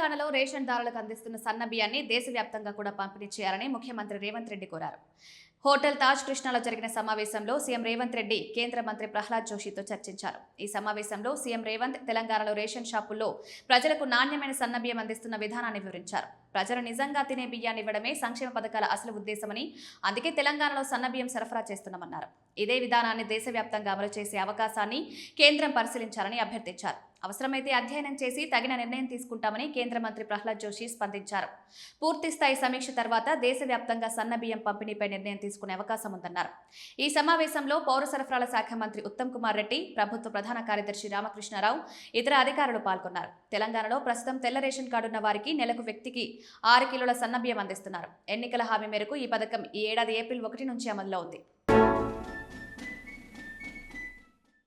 తెలంగాణలో రేషన్ దారులకు అందిస్తున్న సన్న బియ్యాన్ని దేశవ్యాప్తంగా కూడా పంపిణీ చేయాలని ముఖ్యమంత్రి రేవంత్ రెడ్డి కోరారు. హోటల్ తాజ్ కృష్ణాలో జరిగిన సమావేశంలో సీఎం రేవంత్ రెడ్డి కేంద్ర మంత్రి ప్రహ్లాద్ జోషితో చర్చించారు. ఈ సమావేశంలో సీఎం రేవంత్ తెలంగాణలో రేషన్ షాపుల్లో ప్రజలకు నాణ్యమైన సన్న బియ్యం అందిస్తున్న విధానాన్ని వివరించారు. ప్రజలు నిజంగా తినే బియ్యాన్ని ఇవ్వడమే సంక్షేమ పథకాల అసలు ఉద్దేశమని, అందుకే తెలంగాణలో సన్న బియ్యం సరఫరా చేస్తున్నామన్నారు. ఇదే విధానాన్ని దేశవ్యాప్తంగా అమలు చేసే అవకాశాన్ని కేంద్రం పరిశీలించాలని అభ్యర్థించారు. అవసరమైతే అధ్యయనం చేసి తగిన నిర్ణయం తీసుకుంటామని కేంద్ర మంత్రి ప్రహ్లాద్ జోషి స్పందించారు. పూర్తిస్థాయి సమీక్ష తర్వాత దేశవ్యాప్తంగా సన్న బియ్యం పంపిణీపై నిర్ణయం తీసుకునే అవకాశం ఉందన్నారు. ఈ సమావేశంలో పౌర సరఫరాల శాఖ మంత్రి ఉత్తమ్ కుమార్ రెడ్డి, ప్రభుత్వ ప్రధాన కార్యదర్శి రామకృష్ణారావు, ఇతర అధికారులు పాల్గొన్నారు. తెలంగాణలో ప్రస్తుతం తెల్ల రేషన్ కార్డు ఉన్న వారికి నెలకు వ్యక్తికి 6 కిలోల సన్న బియ్యం అందిస్తున్నారు. ఎన్నికల హామీ మేరకు ఈ పథకం ఈ ఏడాది ఏప్రిల్ 1 నుంచి అమల్లో ఉంది.